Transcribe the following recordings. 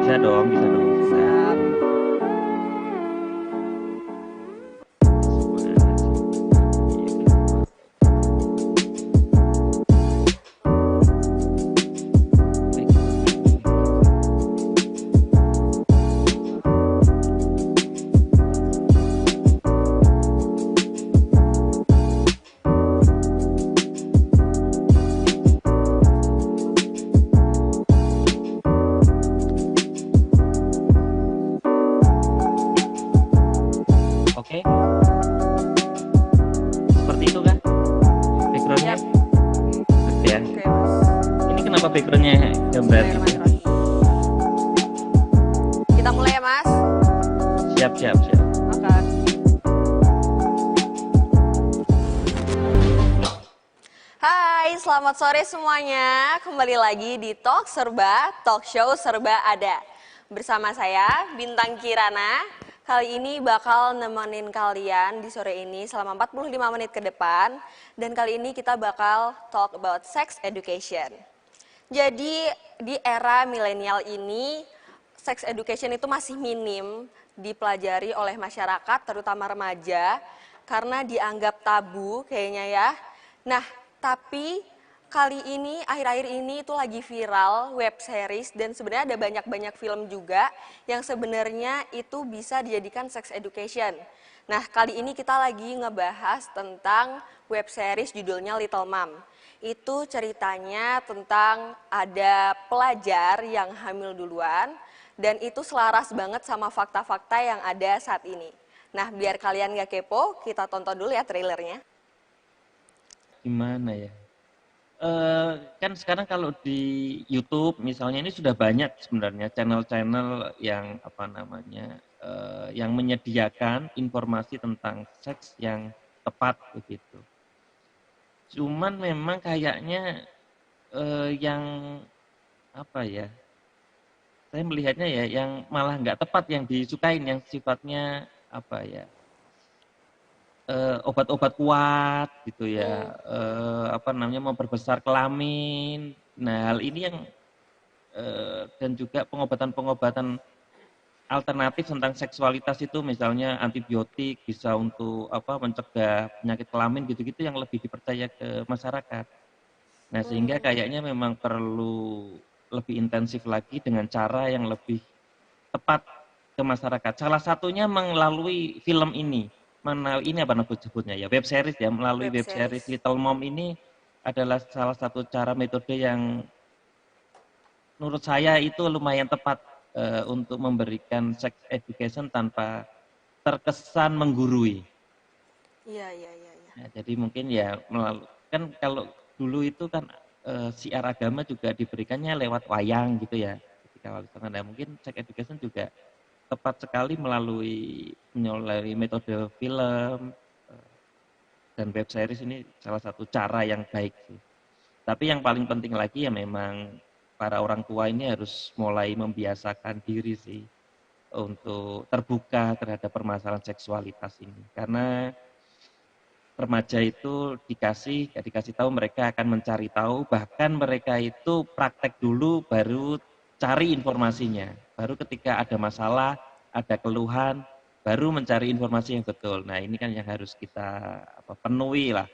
Bisa dong, bisa dong. Siap. Oke, seperti itu kah backgroundnya? Siap. Oke ya. Oke, Mas. Ini kenapa backgroundnya gambar itu? Bismillahirrahmanirrahim. Kita mulai ya, Mas. Siap, siap, siap. Oke. Hai, selamat sore semuanya. Kembali lagi di Talk Serba, Talk Show Serba Ada. Bersama saya, Bintang Kirana. Kali ini bakal nemenin kalian di sore ini selama 45 menit ke depan. Dan kali ini kita bakal talk about sex education. Jadi di era milenial ini, sex education itu masih minim dipelajari oleh masyarakat, terutama remaja, karena dianggap tabu kayaknya ya. Nah, tapi kali ini, akhir-akhir ini itu lagi viral web series dan sebenarnya ada banyak-banyak film juga yang sebenarnya itu bisa dijadikan sex education. Nah, kali ini kita lagi ngebahas tentang web series judulnya Little Mom. Itu ceritanya tentang ada pelajar yang hamil duluan dan itu selaras banget sama fakta-fakta yang ada saat ini. Nah, biar kalian gak kepo, kita tonton dulu ya trailernya. Gimana ya? Kan sekarang kalau di YouTube misalnya ini sudah banyak sebenarnya channel-channel yang apa namanya yang menyediakan informasi tentang seks yang tepat begitu. Cuman memang kayaknya yang apa ya? Saya melihatnya ya yang malah nggak tepat yang disukain yang sifatnya apa ya? Obat-obat kuat gitu ya, apa namanya memperbesar kelamin. Nah hal ini yang dan juga pengobatan-pengobatan alternatif tentang seksualitas itu misalnya antibiotik bisa untuk apa mencegah penyakit kelamin gitu-gitu yang lebih dipercaya ke masyarakat. Nah, sehingga kayaknya memang perlu lebih intensif lagi dengan cara yang lebih tepat ke masyarakat. Salah satunya melalui film ini. Mana ini apa namanya sebutnya ya, web series ya, melalui Web web series series. Little Mom ini adalah salah satu cara metode yang menurut saya itu lumayan tepat untuk memberikan sex education tanpa terkesan menggurui. Iya, iya, iya, iya. Nah, jadi mungkin ya melalui kan kalau dulu itu kan siar agama juga diberikannya lewat wayang gitu ya. Ketika wali songo. Nah, mungkin sex education juga tepat sekali melalui metode film dan web series ini salah satu cara yang baik sih. Tapi yang paling penting lagi ya memang para orang tua ini harus mulai membiasakan diri sih untuk terbuka terhadap permasalahan seksualitas ini. Karena remaja itu dikasih tahu mereka akan mencari tahu, bahkan mereka itu praktek dulu baru cari informasinya. Baru ketika ada masalah, ada keluhan, baru mencari informasi yang betul. Nah, ini kan yang harus kita penuhi lah.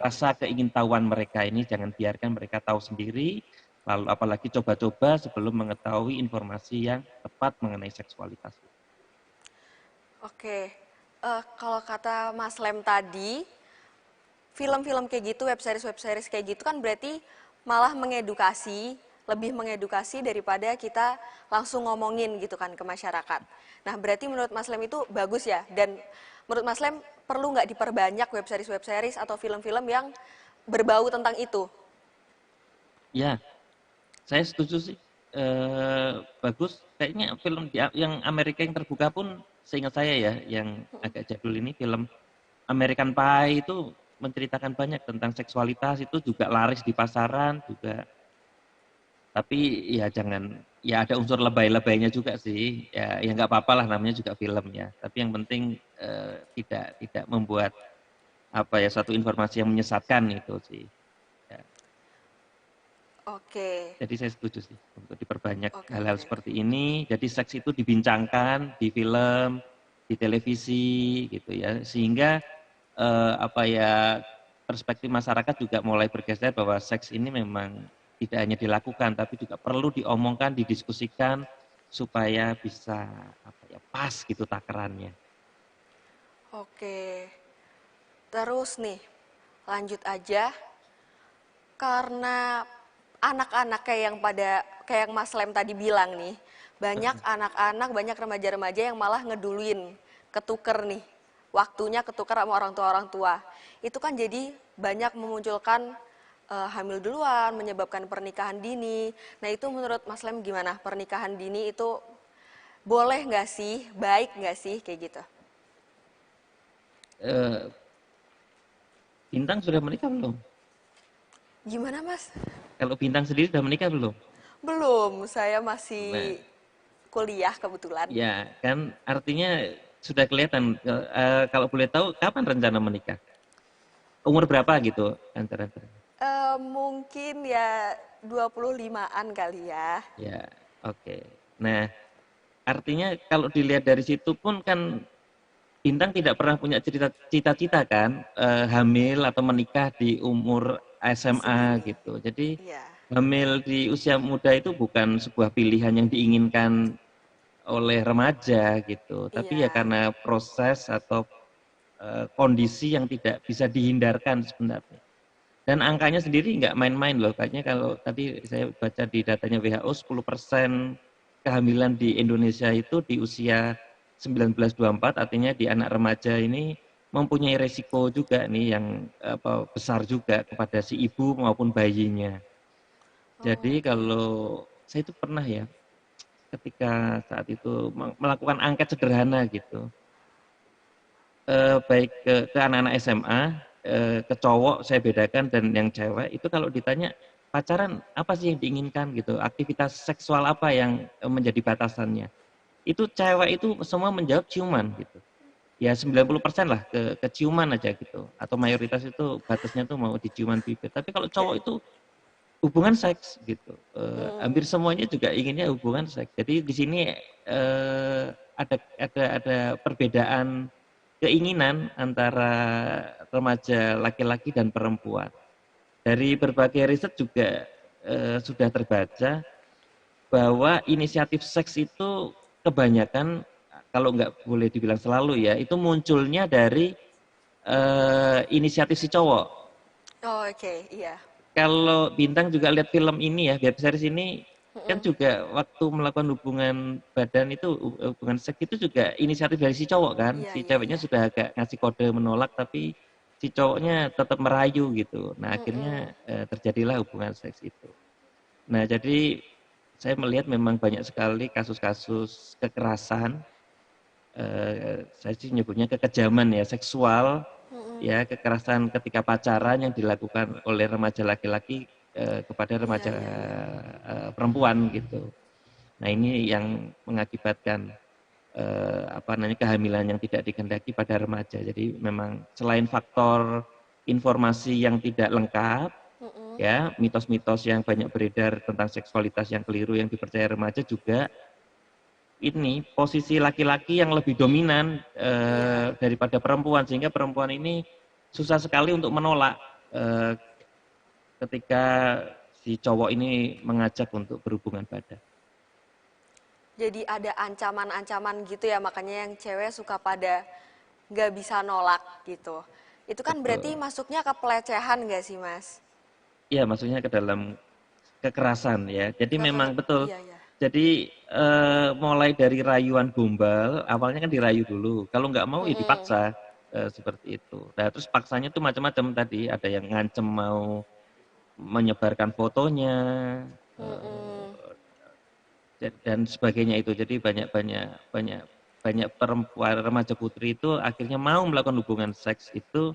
Rasa keingintahuan mereka ini jangan biarkan mereka tahu sendiri, lalu apalagi coba-coba sebelum mengetahui informasi yang tepat mengenai seksualitas. Oke, kalau kata Mas Lem tadi, film-film kayak gitu, web series kayak gitu kan berarti malah mengedukasi, lebih mengedukasi daripada kita langsung ngomongin gitu kan ke masyarakat. Nah, berarti menurut Mas Lem itu bagus ya, dan menurut Mas Lem perlu nggak diperbanyak web series atau film-film yang berbau tentang itu? Ya, saya setuju sih. Bagus. Kayaknya film yang Amerika yang terbuka pun seingat saya ya, yang agak jadul ini film American Pie itu menceritakan banyak tentang seksualitas itu juga laris di pasaran juga. Tapi ya jangan ya ada unsur lebay-lebaynya juga sih. Ya nggak apa-apa lah namanya juga film ya. Tapi yang penting tidak membuat apa ya suatu informasi yang menyesatkan itu sih. Ya. Oke, Jadi saya setuju sih untuk diperbanyak oke, hal-hal oke. seperti ini. Jadi seks itu dibincangkan di film, di televisi gitu ya. Sehingga apa ya, perspektif masyarakat juga mulai bergeser bahwa seks ini memang tidak hanya dilakukan tapi juga perlu diomongkan, didiskusikan supaya bisa apa ya, pas gitu takarannya. Oke. Terus nih, lanjut aja. Karena anak-anak kayak yang Mas Lem tadi bilang nih, banyak anak-anak, banyak remaja-remaja yang malah ngeduluin, ketuker nih, waktunya ketuker sama orang tua. Itu kan jadi banyak memunculkan hamil duluan, menyebabkan pernikahan dini. Nah itu menurut Mas Lem gimana? Pernikahan dini itu boleh nggak sih, baik nggak sih kayak gitu? Eh, Bintang sudah menikah belum? Gimana Mas? Kalau Bintang sendiri sudah menikah belum? Belum, saya Nah, masih kuliah kebetulan. ya kan artinya sudah kelihatan. Kalau boleh tahu kapan rencana menikah? Umur berapa gitu antara. Mungkin ya 25-an kali ya. Ya, oke. Nah, artinya kalau dilihat dari situ pun kan Bintang tidak pernah punya cita-cita kan, hamil atau menikah di umur SMA Segini. gitu. Jadi Iya. hamil di usia muda itu bukan sebuah pilihan yang diinginkan oleh remaja gitu. Tapi ya Iya. karena proses atau kondisi yang tidak bisa dihindarkan sebenarnya. Dan angkanya sendiri nggak main-main loh. Kayaknya kalau tadi saya baca di datanya WHO 10% kehamilan di Indonesia itu di usia 19-24, artinya di anak remaja ini mempunyai resiko juga nih yang apa, besar juga kepada si ibu maupun bayinya. Jadi Oke. kalau saya itu pernah ya ketika saat itu melakukan angket sederhana gitu, baik ke anak-anak SMA, ke cowok saya bedakan dan yang cewek itu kalau ditanya, "Pacaran apa sih yang diinginkan?" gitu, "Aktivitas seksual apa yang, menjadi batasannya?" Itu cewek itu semua menjawab ciuman gitu. Ya 90% lah ke ciuman aja gitu, atau mayoritas itu batasnya tuh mau di ciuman bibir. Tapi kalau Oke. cowok itu hubungan seks gitu, hampir Hmm. semuanya juga inginnya hubungan seks. Jadi di sini, ada perbedaan keinginan antara remaja laki-laki dan perempuan. Dari berbagai riset juga, sudah terbaca bahwa inisiatif seks itu kebanyakan, kalau nggak boleh dibilang selalu ya, itu munculnya dari, inisiatif si cowok. Oh, oke, iya. Kalau Bintang juga lihat film ini ya, web series ini, kan Mm-mm. juga waktu melakukan hubungan badan itu, hubungan seks itu juga inisiatif dari si cowok kan, Iya, si iya, ceweknya iya. sudah agak ngasih kode menolak tapi si cowoknya tetap merayu gitu. Nah Mm-mm. akhirnya, terjadilah hubungan seks itu. Nah jadi saya melihat memang banyak sekali kasus-kasus kekerasan, saya sih nyebutnya kekejaman ya, seksual, Mm-mm. ya kekerasan ketika pacaran yang dilakukan oleh remaja laki-laki, kepada Iya, remaja, iya, iya. perempuan gitu. Nah ini yang mengakibatkan, apa namanya, kehamilan yang tidak dikehendaki pada remaja. Jadi memang selain faktor informasi yang tidak lengkap, Mm-mm. ya mitos-mitos yang banyak beredar tentang seksualitas yang keliru yang dipercaya remaja juga, ini posisi laki-laki yang lebih dominan, Iya. daripada perempuan, sehingga perempuan ini susah sekali untuk menolak, eee, ketika si cowok ini mengajak untuk berhubungan badan. Jadi ada ancaman-ancaman gitu ya, makanya yang cewek suka pada nggak bisa nolak gitu. Itu kan berarti Betul. masuknya ke pelecehan nggak sih, Mas? Iya, maksudnya ke dalam kekerasan ya. Jadi memang betul. Iya, iya. Jadi, mulai dari rayuan gombal, awalnya kan dirayu dulu, kalau nggak mau ya Mm-mm. dipaksa, seperti itu. Nah terus paksanya tuh macam-macam tadi, ada yang ngancem mau menyebarkan fotonya, Mm-mm. eee dan sebagainya itu. Jadi banyak banyak banyak banyak perempuan remaja putri itu akhirnya mau melakukan hubungan seks itu,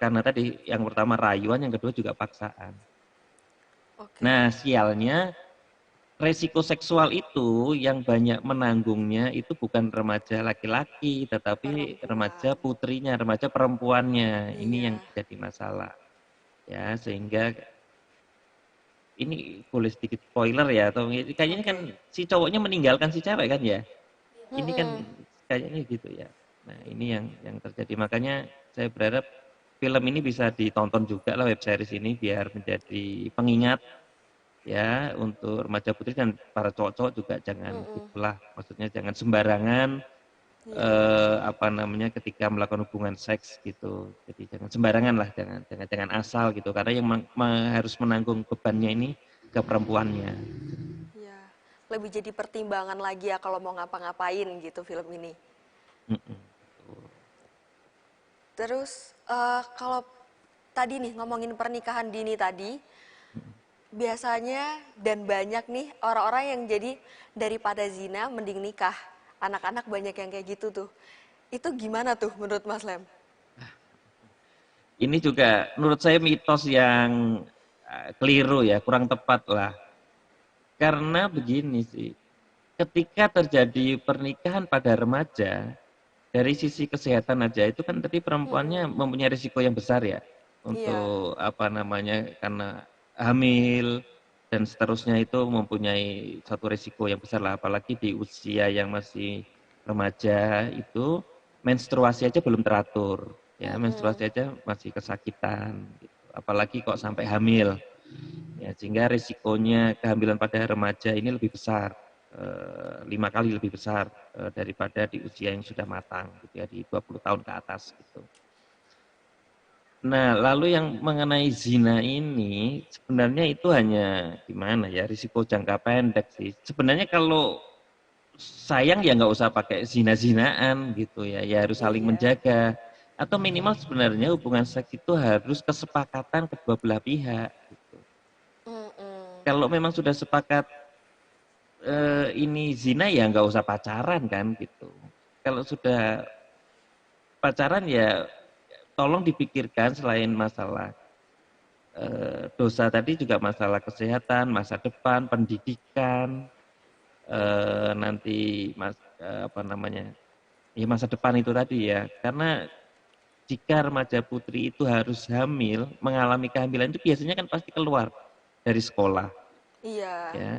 karena tadi yang pertama rayuan, yang kedua juga paksaan. Oke. Nah sialnya resiko seksual itu yang banyak menanggungnya itu bukan remaja laki-laki, tetapi remaja Perempuan. putrinya, remaja perempuannya. Ini yang Iya. jadi masalah. Ya, sehingga ini boleh sedikit spoiler ya, atau kayaknya kan Oke. si cowoknya meninggalkan si cewek kan ya? Ini kan Mm-mm. kayaknya gitu ya. Nah, ini yang terjadi. Makanya saya berharap film ini bisa ditonton juga lah, web series ini, biar menjadi pengingat ya untuk remaja putri dan para cowok-cowok juga jangan Mm-mm. gitulah. Maksudnya jangan sembarangan Iya, iya. apa namanya ketika melakukan hubungan seks gitu. Jadi jangan sembarangan lah, jangan asal gitu. Karena yang harus menanggung bebannya ini ke perempuannya. Iya. Lebih jadi pertimbangan lagi ya kalau mau ngapa-ngapain gitu film ini. Mm-mm, betul. Terus kalau tadi nih ngomongin pernikahan dini tadi, biasanya dan banyak nih orang-orang yang jadi daripada zina mending nikah. Anak-anak banyak yang kayak gitu tuh. Itu gimana tuh menurut Mas Lem? Ini juga menurut saya mitos yang keliru ya, kurang tepat lah. Karena begini sih, ketika terjadi pernikahan pada remaja, dari sisi kesehatan aja itu kan tadi perempuannya Mm-mm. mempunyai risiko yang besar ya Iya. untuk apa namanya karena hamil dan seterusnya itu mempunyai satu risiko yang besar lah apalagi di usia yang masih remaja itu menstruasi aja belum teratur ya Mm-mm. menstruasi aja masih kesakitan gitu. Apalagi kok sampai hamil ya sehingga risikonya kehamilan pada remaja ini lebih besar 5 kali lebih besar daripada di usia yang sudah matang gitu ya di 20 tahun ke atas gitu. Nah, lalu yang mengenai zina ini sebenarnya itu hanya gimana ya risiko jangka pendek sih. Sebenarnya kalau sayang ya nggak usah pakai zina-zinaan gitu ya, ya harus saling Iya. menjaga. Atau minimal sebenarnya hubungan seks itu harus kesepakatan kedua belah pihak gitu. Mm-mm. Kalau memang sudah sepakat ini zina ya nggak usah pacaran kan gitu. Kalau sudah pacaran ya tolong dipikirkan selain masalah dosa tadi juga masalah kesehatan, masa depan, pendidikan, nanti apa namanya ya masa depan itu tadi ya. Karena jika remaja putri itu harus hamil, mengalami kehamilan itu biasanya kan pasti keluar dari sekolah. Iya. Ya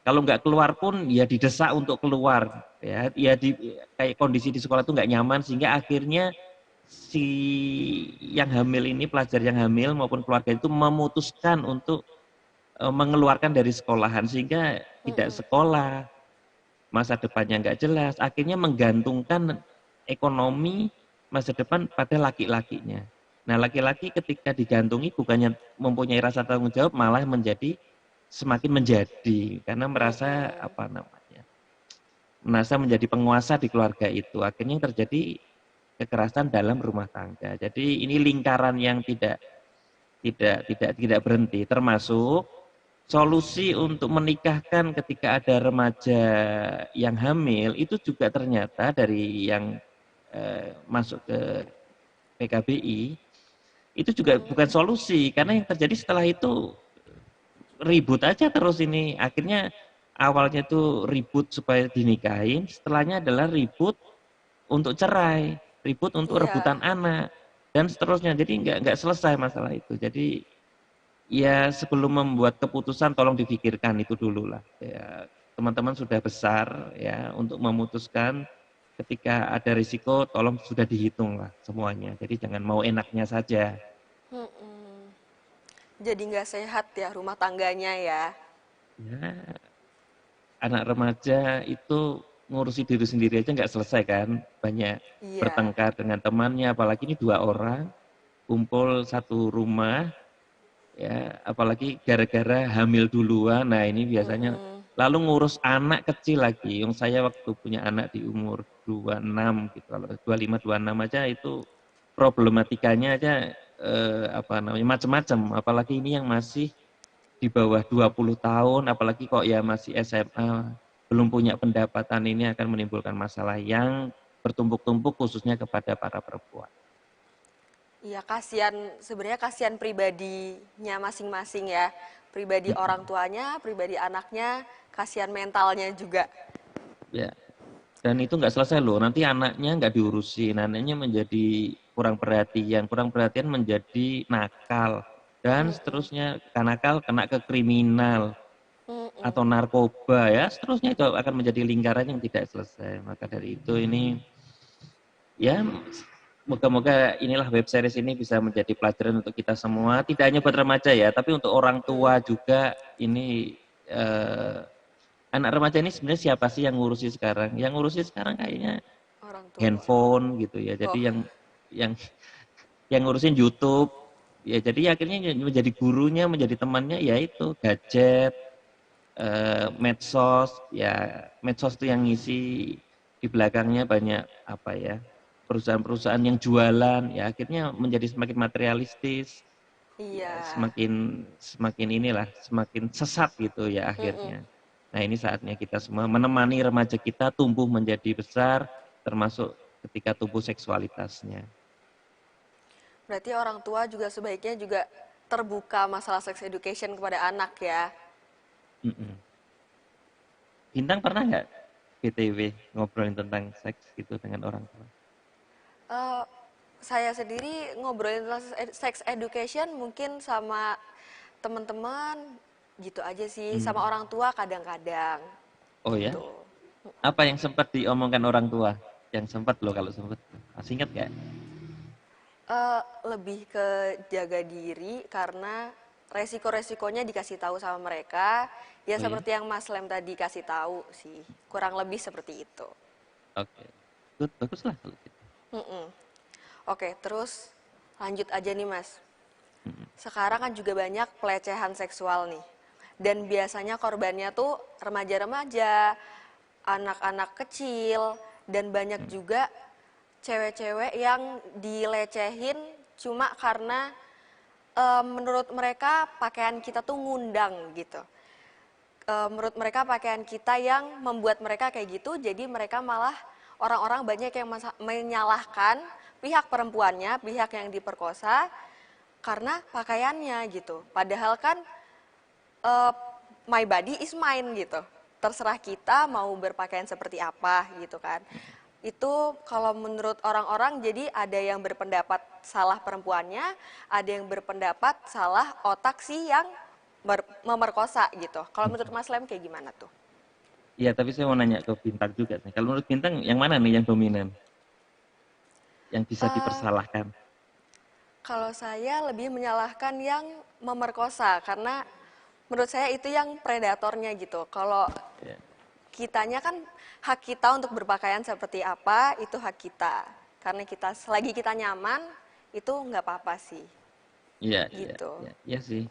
kalau nggak keluar pun ya didesak untuk keluar ya kayak kondisi di sekolah itu nggak nyaman sehingga akhirnya si yang hamil ini pelajar yang hamil maupun keluarga itu memutuskan untuk mengeluarkan dari sekolahan sehingga tidak Mm-mm. sekolah masa depannya nggak jelas akhirnya menggantungkan ekonomi masa depan pada laki-lakinya. Nah laki-laki ketika digantungi bukannya mempunyai rasa tanggung jawab malah menjadi semakin menjadi karena merasa Mm-mm. apa namanya merasa menjadi penguasa di keluarga itu akhirnya terjadi kekerasan dalam rumah tangga. Jadi ini lingkaran yang tidak berhenti termasuk solusi untuk menikahkan ketika ada remaja yang hamil itu juga ternyata dari yang masuk ke PKBI itu juga Mm. bukan solusi karena yang terjadi setelah itu ribut aja terus ini. Akhirnya awalnya tuh ribut supaya dinikahin, setelahnya adalah ribut untuk cerai, ribut untuk Iya. rebutan anak dan seterusnya. Jadi nggak selesai masalah itu. Jadi ya sebelum membuat keputusan tolong difikirkan itu dulu lah. Ya, teman-teman sudah besar ya untuk memutuskan ketika ada risiko tolong sudah dihitung lah semuanya. Jadi jangan mau enaknya saja. Mm-mm. Jadi nggak sehat ya rumah tangganya ya. Ya, anak remaja itu ngurusi diri sendiri aja nggak selesai kan. Banyak Iya. bertengkar dengan temannya, apalagi ini 2 orang kumpul satu rumah, ya apalagi gara-gara hamil duluan. Nah ini biasanya Mm-mm. lalu ngurus anak kecil lagi. Yang saya waktu punya anak di umur 26 gitu, kalau 25 26 aja itu problematikanya aja apa namanya macam-macam. Apalagi ini yang masih di bawah 20 tahun, apalagi kok ya masih SMA, belum punya pendapatan ini akan menimbulkan masalah yang bertumpuk-tumpuk khususnya kepada para perempuan. Iya, kasihan, sebenarnya kasihan pribadinya masing-masing ya. Pribadi orang Mm-mm. tuanya, pribadi anaknya, kasihan mentalnya juga. Ya, dan itu nggak selesai loh. Nanti anaknya nggak diurusin, anaknya menjadi kurang perhatian menjadi nakal. dan Mm-mm. seterusnya, nakal kena ke kriminal Mm-mm. atau narkoba ya, seterusnya itu akan menjadi lingkaran yang tidak selesai. Maka dari itu ini ya moga-moga inilah web series ini bisa menjadi pelajaran untuk kita semua, tidak hanya buat remaja ya, tapi untuk orang Mm. tua juga. Ini anak remaja ini sebenarnya siapa sih yang ngurusi sekarang? Yang ngurusi sekarang kayaknya Orang tua. handphone gitu ya. Oh, Jadi yang yang ngurusin YouTube ya, jadi akhirnya menjadi gurunya, menjadi temannya ya itu gadget, medsos ya. Medsos itu yang ngisi di belakangnya banyak apa ya, perusahaan-perusahaan yang jualan ya, akhirnya menjadi semakin materialistis ya, iya. semakin semakin inilah semakin sesat gitu ya Mm-mm. akhirnya. Nah ini saatnya kita semua menemani remaja kita tumbuh menjadi besar, termasuk ketika tumbuh seksualitasnya. Berarti orang tua juga sebaiknya juga terbuka masalah sex education kepada anak ya. Mm-mm. Bintang pernah nggak BTW ngobrolin tentang seks gitu dengan orang tua? Eh, saya sendiri ngobrolin tentang sex education mungkin sama teman-teman gitu aja sih, sama Hmm. orang tua kadang-kadang Oh ya, gitu. apa yang sempat diomongkan orang tua? Yang sempat loh kalau sempat. Masih ingat nggak? Lebih ke jaga diri karena resiko-resikonya dikasih tahu sama mereka. Ya Oh ya, seperti yang Mas Lem tadi kasih tahu sih, kurang lebih seperti itu. oke. Good, bagus lah kalau gitu. Mm-mm. Oke, terus lanjut aja nih Mas. Mm-mm. Sekarang kan juga banyak pelecehan seksual nih. Dan biasanya korbannya tuh remaja-remaja, anak-anak kecil, dan banyak Mm. juga cewek-cewek yang dilecehin cuma karena menurut mereka pakaian kita tuh ngundang gitu. Menurut mereka pakaian kita yang membuat mereka kayak gitu, jadi mereka malah orang-orang banyak yang menyalahkan pihak perempuannya, pihak yang diperkosa karena pakaiannya gitu. Padahal kan uh, my body is mine gitu. Terserah kita mau berpakaian seperti apa gitu kan. Itu kalau menurut orang-orang jadi ada yang berpendapat salah perempuannya, ada yang berpendapat salah otak si yang memerkosa gitu. Kalau menurut Mas Lem kayak gimana tuh? Iya, tapi saya mau nanya ke Bintang juga nih. Kalau menurut Bintang yang mana nih yang dominan? Yang bisa Uh, dipersalahkan? Kalau saya lebih menyalahkan yang memerkosa karena menurut saya itu yang predatornya gitu. Kalau Ya, kitanya kan hak kita untuk berpakaian seperti apa itu hak kita. Karena kita selagi kita nyaman itu nggak apa-apa sih iya, iya, gitu. iya, iya sih.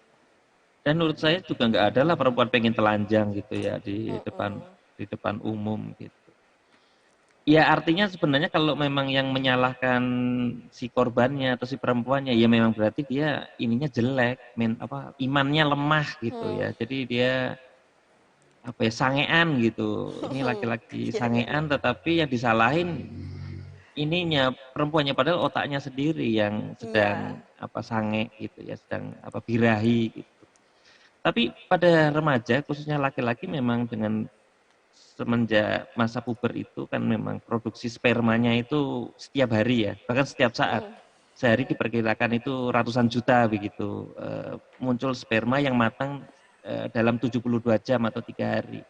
Dan menurut saya juga nggak ada lah perempuan pengen telanjang gitu ya Mm-mm. di depan umum gitu. Ya artinya sebenarnya kalau memang yang menyalahkan si korbannya atau si perempuannya, ya memang berarti dia ininya jelek, imannya lemah gitu ya. Hmm. Jadi dia apa ya, sangean gitu. Ini laki-laki Iya, iya, iya. sangean, tetapi yang disalahin ininya perempuannya, padahal otaknya sendiri yang Iya. sedang apa sange gitu ya, sedang apa birahi gitu. Tapi pada remaja khususnya laki-laki memang dengan semenjak masa puber itu kan memang produksi spermanya itu setiap hari ya, bahkan setiap saat. Mm. Sehari diperkirakan itu ratusan juta begitu, muncul sperma yang matang dalam 72 jam atau 3 hari.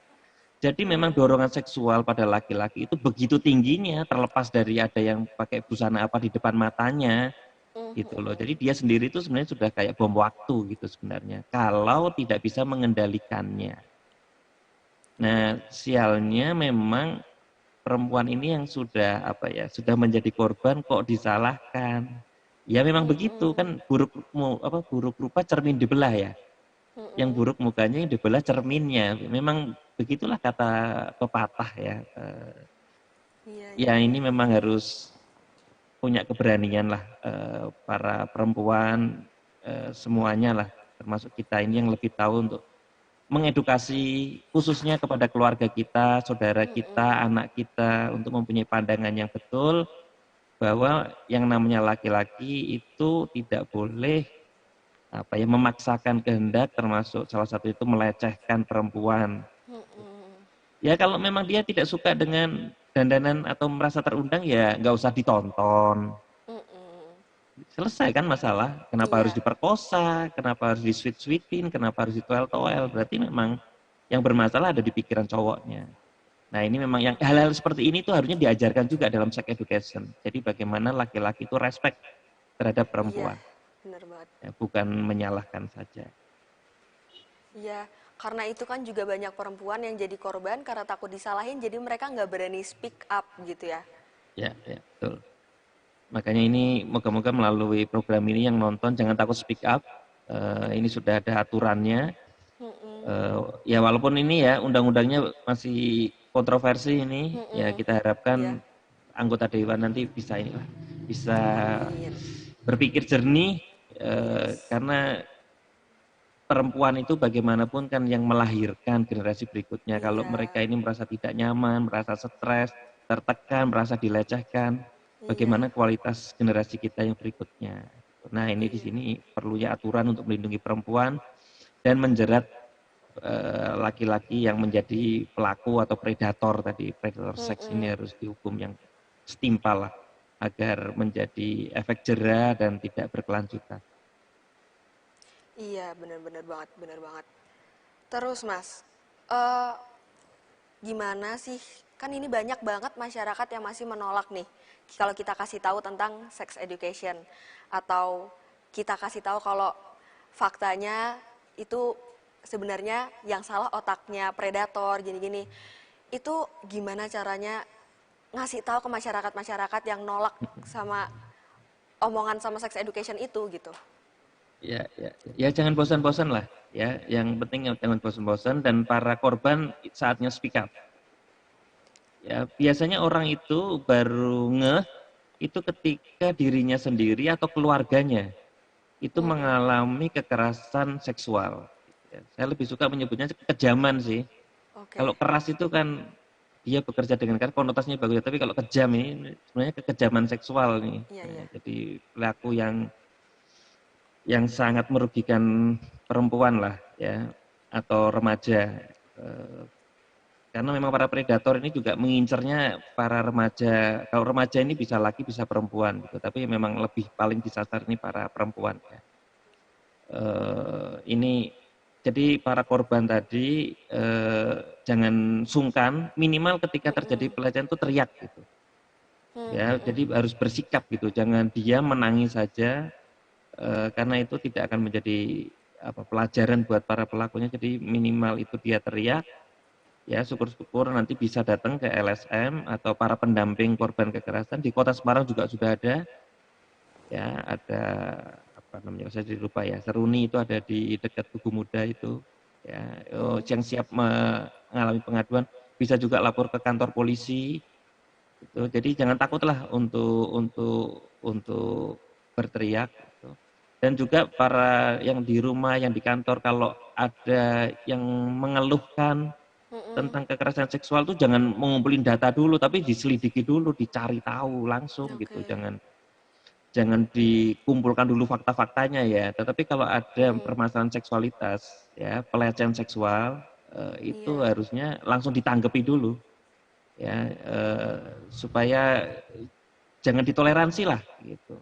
Jadi memang dorongan seksual pada laki-laki itu begitu tingginya, terlepas dari ada yang pakai busana apa di depan matanya gitu loh. Jadi dia sendiri itu sebenarnya sudah kayak bom waktu gitu sebenarnya, kalau tidak bisa mengendalikannya. Nah, sialnya memang perempuan ini yang sudah apa ya, sudah menjadi korban kok disalahkan. Ya memang begitu Mm-mm. kan, buruk rupa cermin dibelah ya. Yang Mm-mm. buruk mukanya yang dibelah cerminnya. Memang begitulah kata pepatah ya. Iya, iya, Ya iya. ini memang harus punya keberanian lah, para perempuan, semuanya lah, termasuk kita ini yang lebih tahu untuk mengedukasi khususnya kepada keluarga kita, saudara kita, Mm-mm. anak kita untuk mempunyai pandangan yang betul bahwa yang namanya laki-laki itu tidak boleh apa ya, memaksakan kehendak, termasuk salah satu itu melecehkan perempuan. Mm-mm. Ya kalau memang dia tidak suka dengan dandanan atau merasa terundang ya nggak usah ditonton. Mm-mm. selesai kan masalah. Kenapa harus Iya, diperkosa, kenapa harus di-sweet-sweetin, kenapa harus ditoel-toel. Berarti memang yang bermasalah ada di pikiran cowoknya. Nah ini memang yang hal-hal seperti ini tuh harusnya diajarkan juga dalam sex education. Jadi bagaimana laki-laki itu respect terhadap iya, perempuan, bener banget. ya, bukan menyalahkan saja. Iya, karena itu kan juga banyak perempuan yang jadi korban karena takut disalahin, jadi mereka nggak berani speak up gitu ya. Ya, ya, betul. Makanya ini moga-moga melalui program ini yang nonton jangan takut speak up. Ini sudah ada aturannya. Mm-mm, Ya walaupun ini ya undang-undangnya masih kontroversi ini, ya mm-mm. kita Iya, harapkan anggota dewan nanti bisa inilah, bisa amin. berpikir jernih Yes. karena perempuan itu bagaimanapun kan yang melahirkan generasi berikutnya. Kalau Iya, mereka ini merasa tidak nyaman, merasa stres, tertekan, merasa dilecehkan, iya, bagaimana kualitas generasi kita yang berikutnya. Nah ini di iya. sini perlunya aturan untuk melindungi perempuan dan menjerat laki-laki yang menjadi pelaku atau predator tadi, predator seks ini Mm-mm. harus dihukum yang setimpal lah agar menjadi efek jera dan tidak berkelanjutan. Iya, benar-benar banget, benar banget. Terus Mas, eh gimana sih? Kan ini banyak banget masyarakat yang masih menolak nih. Kalau kita kasih tahu tentang sex education atau kita kasih tahu kalau faktanya itu sebenarnya yang salah otaknya predator gini-gini. Itu gimana caranya ngasih tahu ke masyarakat-masyarakat yang nolak sama omongan sama sex education itu gitu. Ya, ya, ya jangan bosan-bosan lah, ya. Yang penting jangan bosan-bosan dan para korban saatnya speak up. Ya, biasanya orang itu baru ngeh itu ketika dirinya sendiri atau keluarganya itu Mm-mm. mengalami kekerasan seksual. Ya, saya lebih suka menyebutnya kekejaman sih. Kalau Oke. keras itu kan dia bekerja dengan keras konotasinya bagus, tapi kalau kejam ini sebenarnya kekejaman seksual nih. Iya, Ya, iya. jadi pelaku yang sangat merugikan perempuan lah ya atau remaja. Eh, karena memang para predator ini juga mengincernya para remaja. Kalau remaja ini bisa laki bisa perempuan gitu, tapi memang lebih paling disasar ini para perempuan ya. Ini jadi para korban tadi jangan sungkan, minimal ketika terjadi Mm-mm. pelecehan itu teriak gitu. Ya, Mm-mm. jadi harus bersikap gitu, jangan diam menangis saja karena itu tidak akan menjadi pelajaran buat para pelakunya. Jadi minimal itu dia teriak, ya syukur-syukur nanti bisa datang ke LSM atau para pendamping korban kekerasan di Kota Semarang juga sudah ada, ya ada apa namanya saya jadi lupa ya Seruni itu ada di dekat Tugu Muda itu, ya Mm. yang siap mengalami pengaduan bisa juga lapor ke kantor polisi. Gitu. Jadi jangan takutlah untuk berteriak. Gitu. Dan juga para yang di rumah, yang di kantor, kalau ada yang mengeluhkan Mm-mm. tentang kekerasan seksual tuh jangan mengumpulin data dulu, tapi diselidiki dulu, dicari tahu langsung gitu. Oke. Jangan jangan dikumpulkan dulu fakta-faktanya ya. Tetapi kalau ada Mm-mm. permasalahan seksualitas, ya pelecehan seksual, itu Iya. harusnya langsung ditanggapi dulu ya supaya jangan ditoleransi lah gitu.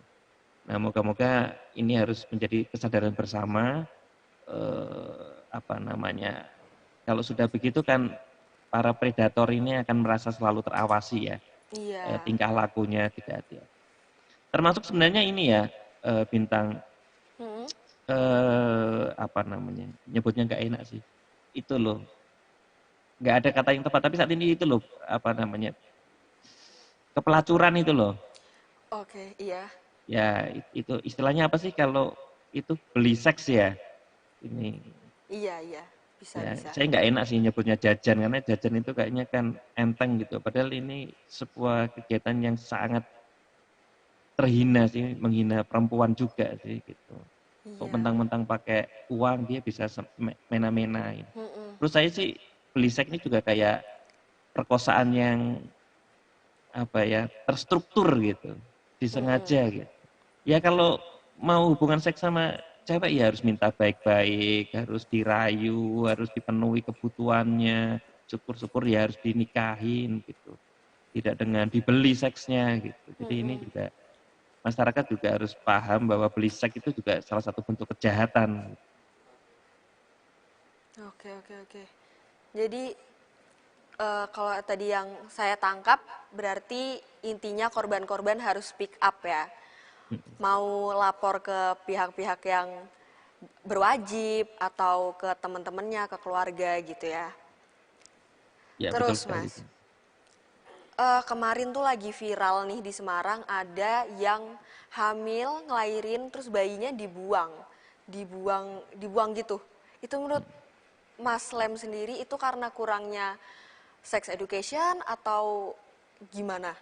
Nah, moga-moga ini harus menjadi kesadaran bersama apa namanya. Kalau sudah begitu kan para predator ini akan merasa selalu terawasi ya, Iya. tingkah lakunya tidak hati-hati. Termasuk sebenarnya ini ya bintang Mm-mm. apa namanya? Nyebutnya nggak enak sih. Itu loh, nggak ada kata yang tepat tapi saat ini itu loh apa namanya? Kepelacuran itu loh. Oke, iya. Ya, itu istilahnya apa sih kalau itu beli seks ya? Ini Iya, iya. Bisa, ya, bisa. saya nggak enak sih nyebutnya jajan karena jajan itu kayaknya kan enteng gitu. Padahal ini sebuah kegiatan yang sangat terhina sih, menghina perempuan juga sih gitu. Kok Iya. mentang-mentang pakai uang dia bisa mena-menain. Mm-mm. Terus saya sih beli seks ini juga kayak perkosaan yang apa ya terstruktur gitu, Mm-mm. disengaja gitu. Ya kalau mau hubungan seks sama cewek ya harus minta baik-baik, harus dirayu, harus dipenuhi kebutuhannya. Syukur-syukur ya harus dinikahin gitu. Tidak dengan dibeli seksnya gitu. Jadi ini Mm-mm. juga masyarakat juga harus paham bahwa beli seks itu juga salah satu bentuk kejahatan. Oke, oke, oke. Jadi kalau tadi yang saya tangkap berarti intinya korban-korban harus speak up ya. Mau lapor ke pihak-pihak yang berwajib atau ke teman-temannya, ke keluarga gitu ya. Ya betul Terus sekali. Mas, kemarin tuh lagi viral nih di Semarang ada yang hamil ngelahirin terus bayinya dibuang, dibuang gitu. Itu menurut Mas Lem sendiri itu karena kurangnya sex education atau gimana?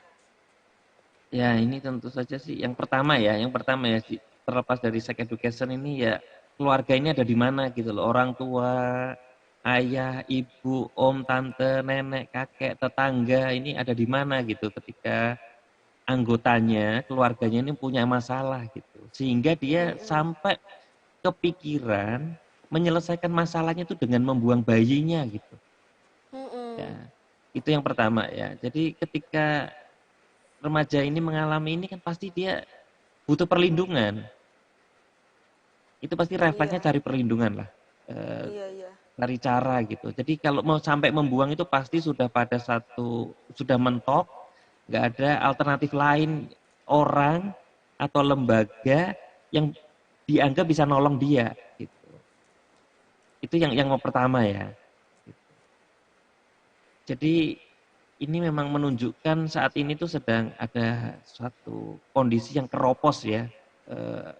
Ya ini tentu saja sih yang pertama ya sih, terlepas dari sex education ini ya keluarga ini ada di mana gitu loh, orang tua, ayah, ibu, om, tante, nenek, kakek, tetangga ini ada di mana gitu ketika anggotanya, keluarganya ini punya masalah gitu. Sehingga dia Mm-mm. sampai kepikiran menyelesaikan masalahnya itu dengan membuang bayinya gitu. Mm-mm. Ya, itu yang pertama ya. Jadi ketika remaja ini mengalami ini kan pasti dia butuh perlindungan. Itu pasti refleksnya Iya, cari perlindungan lah. Eh, iya, iya. Cari cara gitu. Jadi kalau mau sampai membuang itu pasti sudah pada sudah mentok, nggak ada alternatif lain orang atau lembaga yang dianggap bisa nolong dia gitu. Itu yang pertama ya. Jadi ini memang menunjukkan saat ini tuh sedang ada suatu kondisi yang keropos ya eh,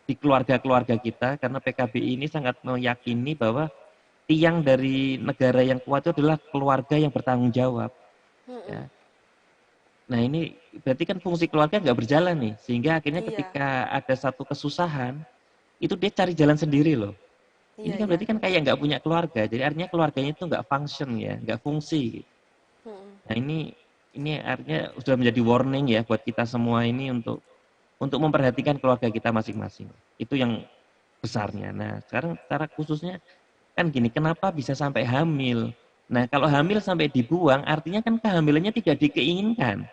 di keluarga-keluarga kita karena PKBI ini sangat meyakini bahwa tiang dari negara yang kuat itu adalah keluarga yang bertanggung jawab. Mm-mm. Ya. Nah ini berarti kan fungsi keluarga nggak berjalan nih, sehingga akhirnya Iya, ketika ada satu kesusahan, itu dia cari jalan sendiri loh. Ini iya, kan iya. berarti kan kayak nggak punya keluarga, jadi artinya keluarganya itu nggak function ya, nggak fungsi. Gitu. Mm-mm. Nah ini artinya sudah menjadi warning ya buat kita semua ini untuk memperhatikan keluarga kita masing-masing. Itu yang besarnya. Nah sekarang secara khususnya kan gini, kenapa bisa sampai hamil? Nah, kalau hamil sampai dibuang, artinya kan kehamilannya tidak dikeinginkan.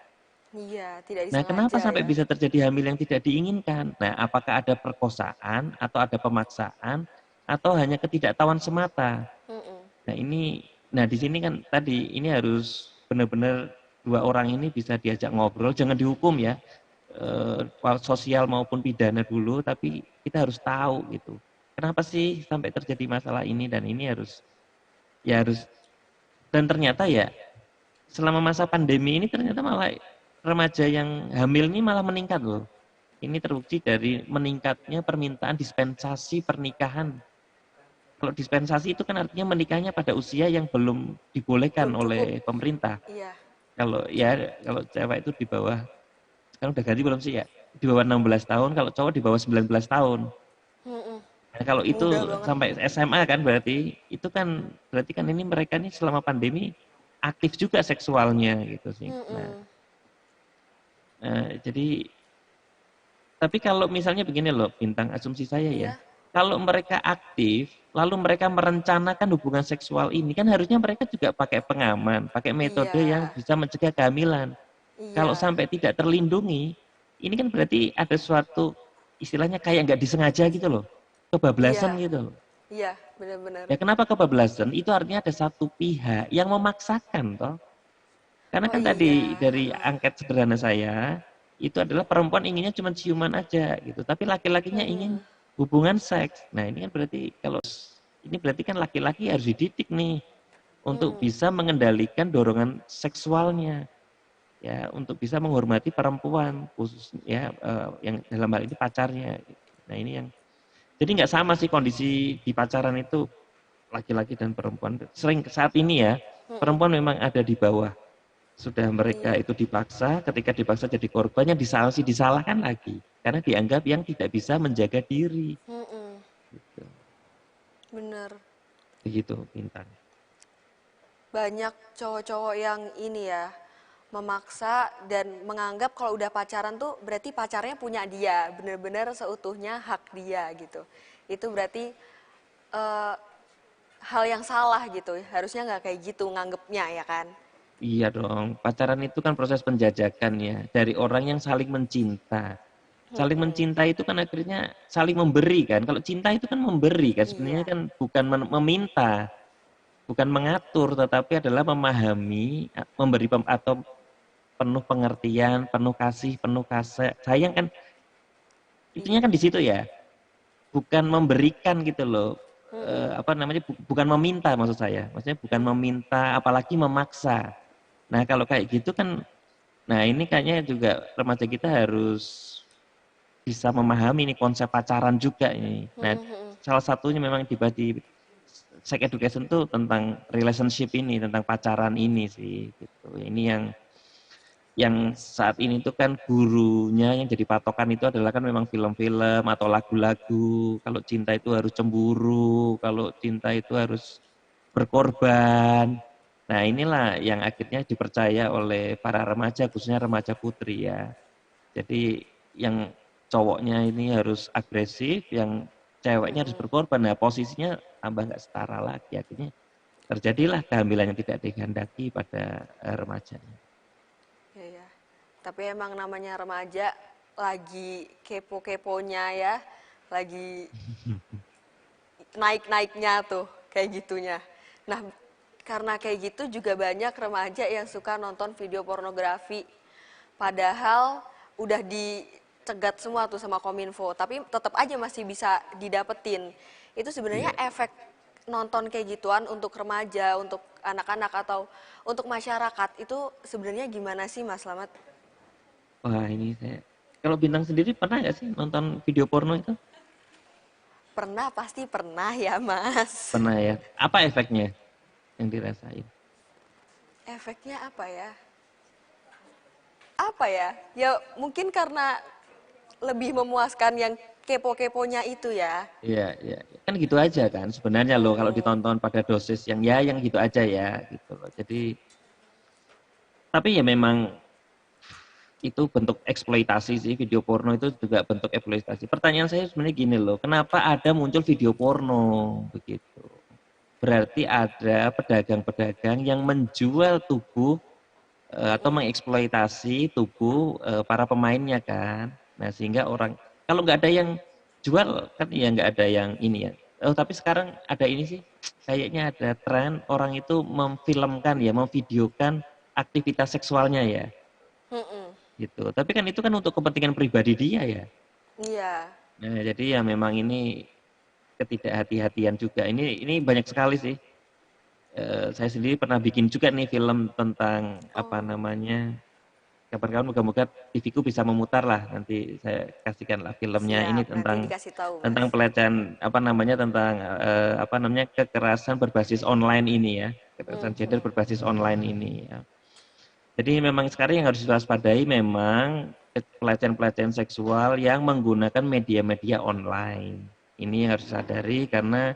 Iya, tidak Nah, kenapa disengaja sampai ya. bisa terjadi hamil yang tidak diinginkan? Nah, apakah ada perkosaan atau ada pemaksaan atau hanya ketidaktahuan semata? Mm-mm. Nah, nah di sini kan tadi ini harus benar-benar dua orang ini bisa diajak ngobrol, jangan dihukum ya, sosial maupun pidana dulu, tapi kita harus tahu gitu. Kenapa sih sampai terjadi masalah ini dan ini harus dan ternyata ya selama masa pandemi ini ternyata malah remaja yang hamil ini malah meningkat loh. Ini terbukti dari meningkatnya permintaan dispensasi pernikahan. Kalau dispensasi itu kan artinya menikahnya pada usia yang belum dibolehkan Belum cukup. oleh pemerintah. Iya. Kalau cewek itu di bawah, sekarang udah ganti belum sih ya? Di bawah 16 tahun, kalau cowok di bawah 19 tahun. Mm-mm. Nah, kalau itu Mudah banget. sampai SMA kan berarti kan ini mereka ini selama pandemi aktif juga seksualnya gitu sih. Nah, Mm-mm. jadi tapi kalau misalnya begini loh, bintang asumsi saya ya. Iya. Kalau mereka aktif, lalu mereka merencanakan hubungan seksual ini kan harusnya mereka juga pakai pengaman, pakai metode yang Iya. bisa mencegah kehamilan. Kalau Iya. sampai tidak terlindungi, ini kan berarti ada suatu istilahnya kayak nggak disengaja gitu loh, kebablasan Iya. gitu loh. Iya, benar-benar. Ya kenapa kebablasan? Itu artinya ada satu pihak yang memaksakan toh. Karena Oh kan tadi iya. dari angket sederhana saya, itu adalah perempuan inginnya cuma ciuman aja gitu, tapi laki-lakinya ingin Mm-mm. hubungan seks. Nah, ini kan berarti ini berarti kan laki-laki harus dididik nih untuk Mm-mm. bisa mengendalikan dorongan seksualnya ya, untuk bisa menghormati perempuan khusus ya yang dalam hal ini pacarnya gitu. Nah, ini yang jadi nggak sama sih kondisi di pacaran itu laki-laki dan perempuan. Sering saat ini ya, Mm-mm. perempuan memang ada di bawah. Sudah mereka Iya. itu dipaksa, ketika dipaksa jadi korbannya disalahkan lagi. Karena dianggap yang tidak bisa menjaga diri. Mm-mm. Gitu. Bener. Begitu, Bintang. Banyak cowok-cowok yang ini ya, memaksa dan menganggap kalau udah pacaran tuh berarti pacarnya punya dia, bener-bener seutuhnya hak dia gitu. Itu berarti eh, hal yang salah gitu, harusnya nggak kayak gitu nganggepnya ya kan. Iya dong, pacaran itu kan proses penjajakan ya, dari orang yang saling mencinta. Saling Mm-mm. mencinta itu kan akhirnya saling memberi kan. Kalau cinta itu kan memberi kan, sebenarnya Iya. kan bukan meminta, bukan mengatur, tetapi adalah memahami, memberi atau penuh pengertian, penuh kasih, penuh kasih, sayang kan, itunya kan Iya. di situ ya. Bukan memberikan gitu loh. Mm-mm. Apa namanya? Bukan meminta maksud saya. Maksudnya bukan Iya. meminta, apalagi memaksa. Nah kalau kayak gitu kan, nah ini kayaknya juga remaja kita harus bisa memahami nih konsep pacaran juga ini. Nah, Mm-mm. salah satunya memang di sex education tuh tentang relationship ini, tentang pacaran ini sih gitu. Ini yang saat ini tuh kan gurunya yang jadi patokan itu adalah kan memang film-film atau lagu-lagu. Kalau cinta itu harus cemburu, kalau cinta itu harus berkorban. Nah, inilah yang akhirnya dipercaya oleh para remaja, khususnya remaja putri ya. Jadi yang cowoknya ini harus agresif, yang ceweknya harus Mm-mm. berkorban. Nah, posisinya tambah nggak setara lagi. Akhirnya terjadilah kehamilan yang tidak dikehendaki pada remajanya. Iya, ya. Tapi emang namanya remaja lagi kepo-keponya ya, lagi naik-naiknya tuh kayak gitunya. Nah, karena kayak gitu juga banyak remaja yang suka nonton video pornografi. Padahal udah dicegat semua tuh sama Kominfo, tapi tetap aja masih bisa didapetin. Itu sebenarnya Iya. efek nonton kayak gituan untuk remaja, untuk anak-anak atau untuk masyarakat itu sebenarnya gimana sih Mas Slamet? Wah ini saya, kalau Bintang sendiri pernah nggak sih nonton video porno itu? Pernah, pasti pernah ya Mas. Pernah ya. Apa efeknya yang dirasain? Efeknya apa ya? Apa ya? Ya mungkin karena lebih memuaskan yang kepo-keponya itu ya. Iya, iya. Kan gitu aja kan sebenarnya loh kalau Mm-mm. ditonton pada dosis yang ya yang gitu aja ya gitu loh. Jadi tapi ya memang itu bentuk eksploitasi sih, video porno itu juga bentuk eksploitasi. Pertanyaan saya sebenarnya gini loh, kenapa ada muncul video porno begitu? Berarti ada pedagang-pedagang yang menjual tubuh atau Mm-mm. mengeksploitasi tubuh para pemainnya kan. Nah sehingga orang kalau nggak ada yang jual kan ya nggak ada yang ini ya. Oh tapi sekarang ada ini sih, kayaknya ada tren orang itu memfilmkan ya, memvideokan aktivitas seksualnya ya Mm-mm. gitu. Tapi kan itu kan untuk kepentingan pribadi dia ya. Iya. Nah, jadi ya memang ini ketidakhati-hatian juga. Ini banyak sekali sih. Saya sendiri pernah bikin juga nih film tentang apa Oh, namanya. Kapan-kapan moga-moga TV-ku bisa memutar lah. Nanti saya kasihkan lah filmnya. Ini siap. Nanti tentang dikasih tahu, Mas. tentang pelecehan apa namanya tentang apa namanya kekerasan berbasis online ini ya. Kekerasan gender Mm-mm. berbasis online ini ya. Jadi memang sekarang yang harus diwaspadai memang pelecehan-pelecehan seksual yang menggunakan media-media online. Ini yang harus disadari karena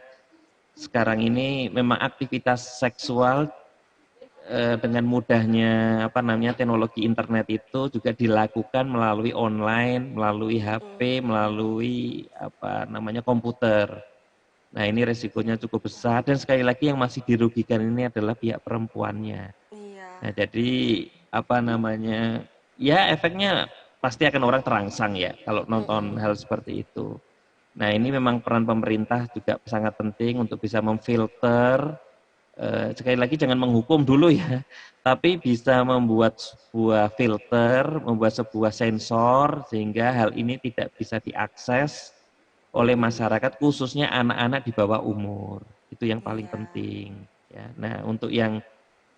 sekarang ini memang aktivitas seksual dengan mudahnya apa namanya teknologi internet itu juga dilakukan melalui online, melalui HP, Mm-mm. melalui apa namanya komputer. Nah, ini resikonya cukup besar dan sekali lagi yang masih dirugikan ini adalah pihak perempuannya. Iya. Nah, jadi apa namanya? Ya efeknya pasti akan orang terangsang ya kalau nonton Mm-mm. hal seperti itu. Nah, ini memang peran pemerintah juga sangat penting untuk bisa memfilter sekali lagi jangan menghukum dulu ya, tapi bisa membuat sebuah filter, membuat sebuah sensor sehingga hal ini tidak bisa diakses oleh masyarakat khususnya anak-anak di bawah umur. Itu yang paling Iya. penting ya. Nah, untuk yang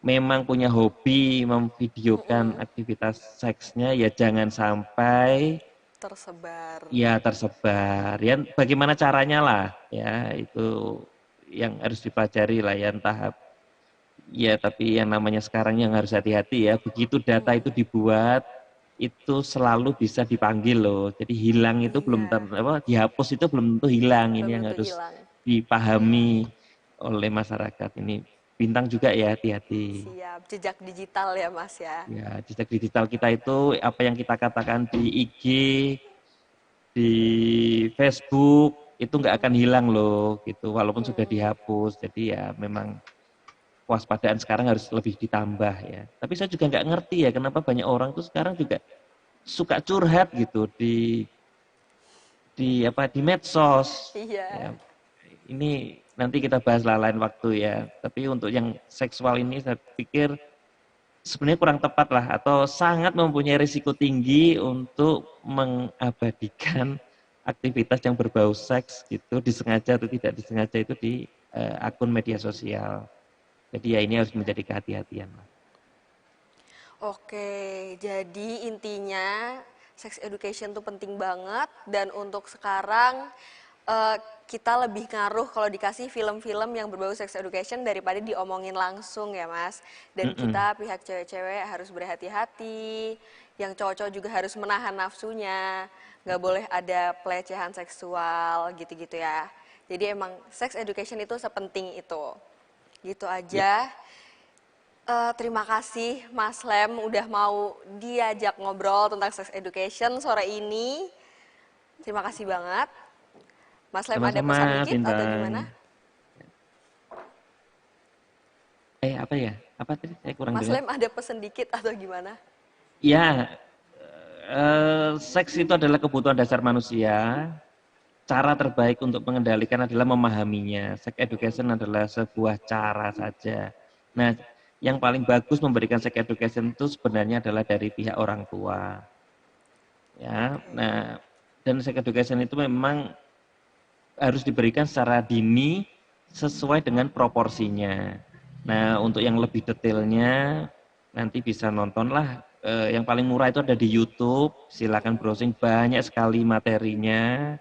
memang punya hobi memvideokan Mm-mm. aktivitas seksnya ya jangan sampai Tersebar. ya tersebar. Ya bagaimana caranya lah ya itu yang harus dipelajari lah ya entah ya tapi yang namanya sekarang yang harus hati-hati ya begitu data itu Mm-mm. dibuat itu selalu bisa dipanggil loh. Jadi hilang itu belum Iya. apa dihapus itu belum tentu hilang. Belum Ini yang tentu harus hilang. dipahami oleh masyarakat. Ini Bintang juga ya hati-hati. Siap. Jejak digital ya, Mas ya. Ya, jejak digital kita itu apa yang kita katakan di IG, di Facebook itu nggak akan hilang loh gitu walaupun sudah Mm-mm. dihapus. Jadi ya memang kewaspadaan sekarang harus lebih ditambah ya. Tapi saya juga nggak ngerti ya kenapa banyak orang tuh sekarang juga suka curhat gitu di medsos. Iya. Ya, ini nanti kita bahas lain waktu ya. Tapi untuk yang seksual ini saya pikir sebenarnya kurang tepat lah atau sangat mempunyai risiko tinggi untuk mengabadikan aktivitas yang berbau seks gitu disengaja atau tidak disengaja itu di akun media sosial. Jadi ya ini harus menjadi kehati-hatian lah. Oke, jadi intinya sex education tuh penting banget dan untuk sekarang eh, kita lebih ngaruh kalau dikasih film-film yang berbau sex education daripada diomongin langsung ya Mas. Dan Mm-mm. kita pihak cewek-cewek harus berhati-hati, yang cowok-cowok juga harus menahan nafsunya, nggak boleh ada pelecehan seksual gitu-gitu ya. Jadi emang sex education itu sepenting itu. Gitu Ya, aja. Terima kasih Mas Lem udah mau diajak ngobrol tentang sex education sore ini. Terima kasih banget. Mas Lem ada sama-sama pesan dikit atau Bintang. gimana? Apa ya? Apa tadi saya kurang Mas dengar? Lem ada pesan dikit atau gimana? Ya, seks itu adalah kebutuhan dasar manusia. Cara terbaik untuk mengendalikan adalah memahaminya. Sex education adalah sebuah cara saja. Nah, yang paling bagus memberikan sex education itu sebenarnya adalah dari pihak orang tua. Ya, Oke. nah, dan sex education itu memang harus diberikan secara dini sesuai dengan proporsinya. Nah, untuk yang lebih detailnya nanti bisa nontonlah. Yang paling murah itu ada di YouTube. Silakan browsing banyak sekali materinya.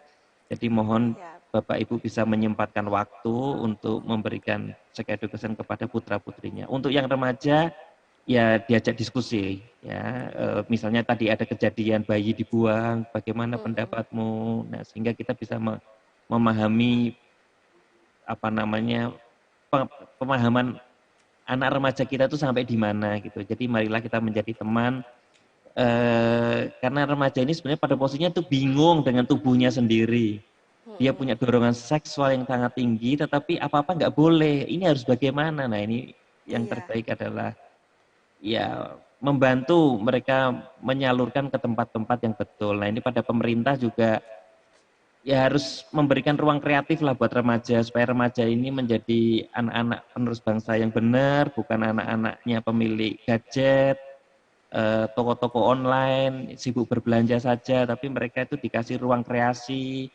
Jadi mohon Ya. Bapak Ibu bisa menyempatkan waktu untuk memberikan sex education kepada putra putrinya. Untuk yang remaja ya diajak diskusi ya. Misalnya tadi ada kejadian bayi dibuang, bagaimana Mm-mm. pendapatmu? Nah, sehingga kita bisa memahami apa namanya pemahaman anak remaja kita itu sampai di mana gitu. Jadi marilah kita menjadi teman karena remaja ini sebenarnya pada posisinya tuh bingung dengan tubuhnya sendiri. Dia Mm-mm. punya dorongan seksual yang sangat tinggi, tetapi apa-apa nggak boleh. Ini harus bagaimana? Nah ini yang Iya. terbaik adalah ya membantu mereka menyalurkan ke tempat-tempat yang betul. Nah ini pada pemerintah juga ya harus memberikan ruang kreatif lah buat remaja supaya remaja ini menjadi anak-anak penerus bangsa yang benar, bukan anak-anaknya pemilik gadget, toko-toko online, sibuk berbelanja saja, tapi mereka itu dikasih ruang kreasi.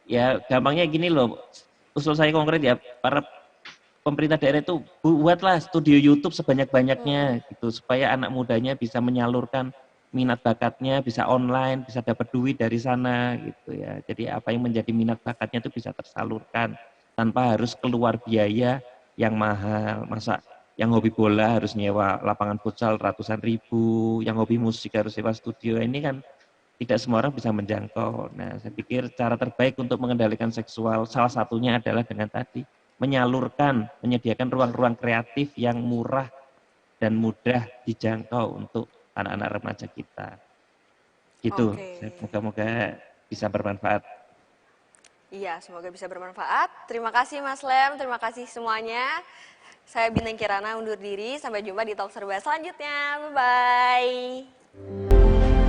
Ya gampangnya gini loh, usul saya konkret ya, para pemerintah daerah itu buatlah studio YouTube sebanyak-banyaknya Mm-mm. gitu supaya anak mudanya bisa menyalurkan minat bakatnya, bisa online, bisa dapat duit dari sana gitu ya. Jadi apa yang menjadi minat bakatnya itu bisa tersalurkan tanpa harus keluar biaya yang mahal. Masa yang hobi bola harus nyewa lapangan futsal ratusan ribu, yang hobi musik harus sewa studio. Ini kan tidak semua orang bisa menjangkau. Nah, saya pikir cara terbaik untuk mengendalikan seksual salah satunya adalah dengan tadi menyalurkan, menyediakan ruang-ruang kreatif yang murah dan mudah dijangkau untuk anak-anak remaja kita. Gitu. Oke. Moga-moga bisa bermanfaat. Iya, semoga bisa bermanfaat. Terima kasih Mas Lem, terima kasih semuanya. Saya Bintang Kirana undur diri. Sampai jumpa di Talk Serba selanjutnya. Bye-bye.